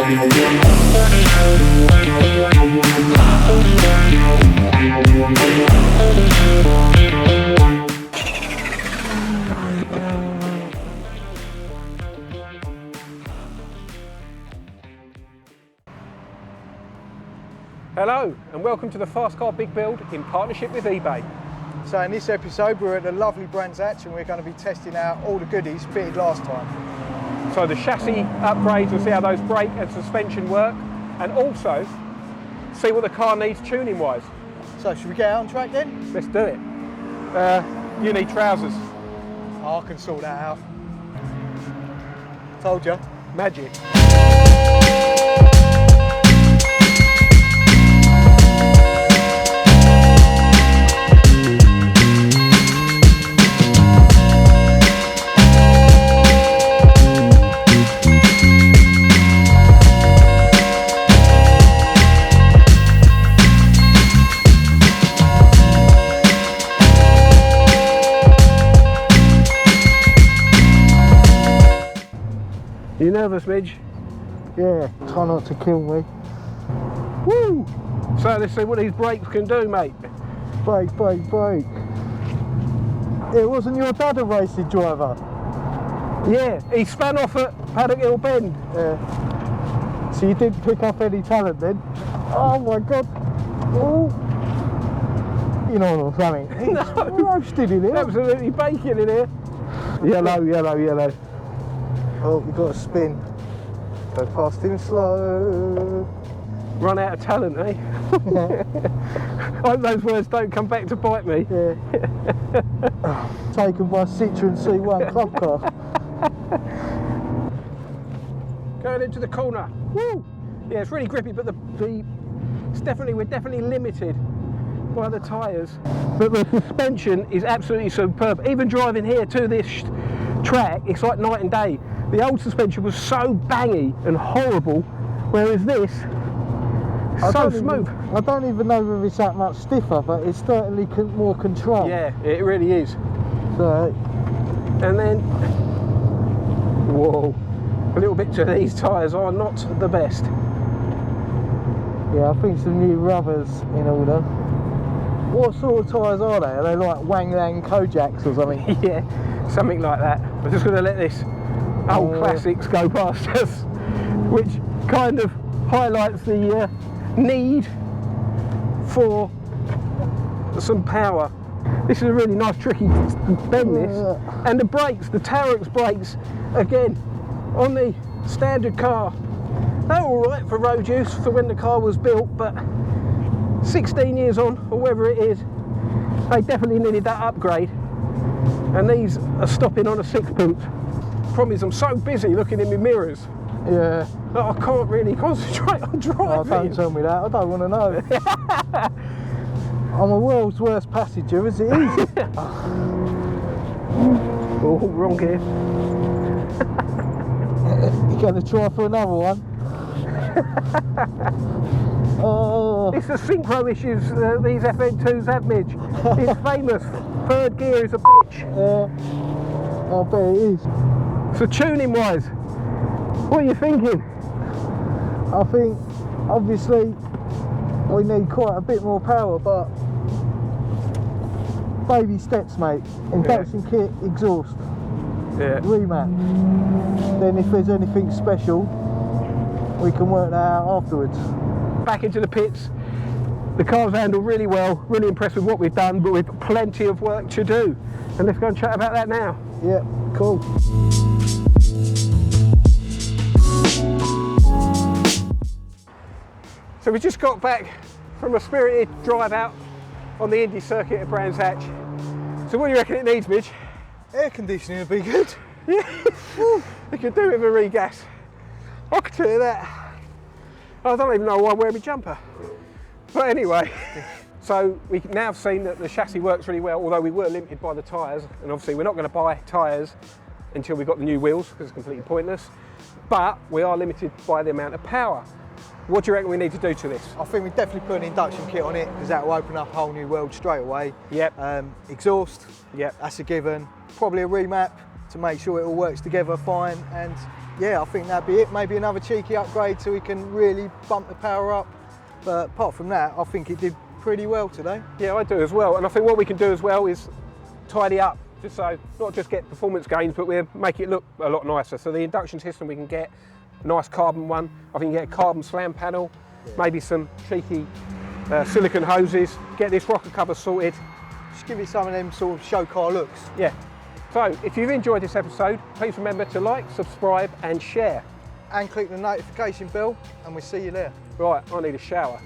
Hello and welcome to the Fast Car Big Build in partnership with eBay. So in this episode we're at the lovely Brands Hatch and we're going to be testing out all the goodies fitted last time. So the chassis upgrades, we'll see how those brake and suspension work, and also see what the car needs tuning wise. So should we get out on track then? Let's do it. You need trousers. Oh, I can sort that out. Told you. Magic. You nervous, Midge? Yeah, try not to kill me. Woo! So let's see what these brakes can do, mate. Brake, brake, brake. It wasn't your dad a racing driver? Yeah, he spun off at Paddock Hill Bend. Yeah. So you didn't pick up any talent then? Oh my God. Oh. You know what I'm saying? It's roasted in here. Absolutely baking in here. Yellow, yellow, yellow. Oh, you've got to spin. Go past him slow. Run out of talent, eh? I hope those words don't come back to bite me. Yeah. Taken by Citroen C1 club car. Going into the corner. Woo! Yeah, it's really grippy, but we're definitely limited by the tyres. But the suspension is absolutely superb. Even driving here to this track, it's like night and day. The old suspension was so bangy and horrible, whereas this is so smooth. I don't even know whether it's that much stiffer, but it's certainly more controlled. Yeah, it really is. So, and then, whoa, a little bit to these tyres are not the best. Yeah, I think some new rubbers in order. What sort of tyres are they? Are they like Wang Lang Kojaks or something? Yeah, something like that. We're just going to let this old classics go past us, which kind of highlights the need for some power. This is a really nice tricky bend, this. And the brakes, the Tarex brakes, again, on the standard car, they're alright for road use for when the car was built, but 16 years on, or whatever it is, they definitely needed that upgrade. And these are stopping on a sixpence. Problem is, I'm so busy looking in my mirrors. Yeah. That I can't really concentrate on driving. Oh, don't tell me that, I don't want to know. I'm a world's worst passenger as it is. Oh, wrong gear. You going to try for another one? Oh. It's the synchro issues these FN2s have, Midge. It's famous. Third gear is a bitch. Yeah, I bet it is. So tuning wise, what are you thinking? I think obviously we need quite a bit more power, but baby steps, mate. Induction kit, exhaust, remap. Then if there's anything special, we can work that out afterwards. Back into the pits. The car's handled really well, really impressed with what we've done, but we've plenty of work to do. And let's go and chat about that now. Yeah, cool. So we just got back from a spirited drive out on the Indy circuit at Brands Hatch. So what do you reckon it needs, Midge? Air conditioning would be good. Yeah, we could do with a regas. I could tell you that. I don't even know why I wear my jumper. But anyway, so we've now seen that the chassis works really well, although we were limited by the tyres, and obviously we're not going to buy tyres until we've got the new wheels, because it's completely pointless. But we are limited by the amount of power. What do you reckon we need to do to this? I think we definitely put an induction kit on it, because that will open up a whole new world straight away. Yep. Exhaust. Yep. That's a given. Probably a remap. to make sure it all works together fine. And yeah, I think that'd be it. Maybe another cheeky upgrade so we can really bump the power up. But apart from that, I think it did pretty well today. Yeah, I do as well. And I think what we can do as well is tidy up, just so not just get performance gains, but we'll make it look a lot nicer. So the induction system, we can get a nice carbon one. I think get a carbon slam panel, maybe some cheeky silicone hoses, get this rocker cover sorted. Just give it some of them sort of show car looks. Yeah. So if you've enjoyed this episode, please remember to like, subscribe and share. And click the notification bell, and we'll see you there. Right, I need a shower.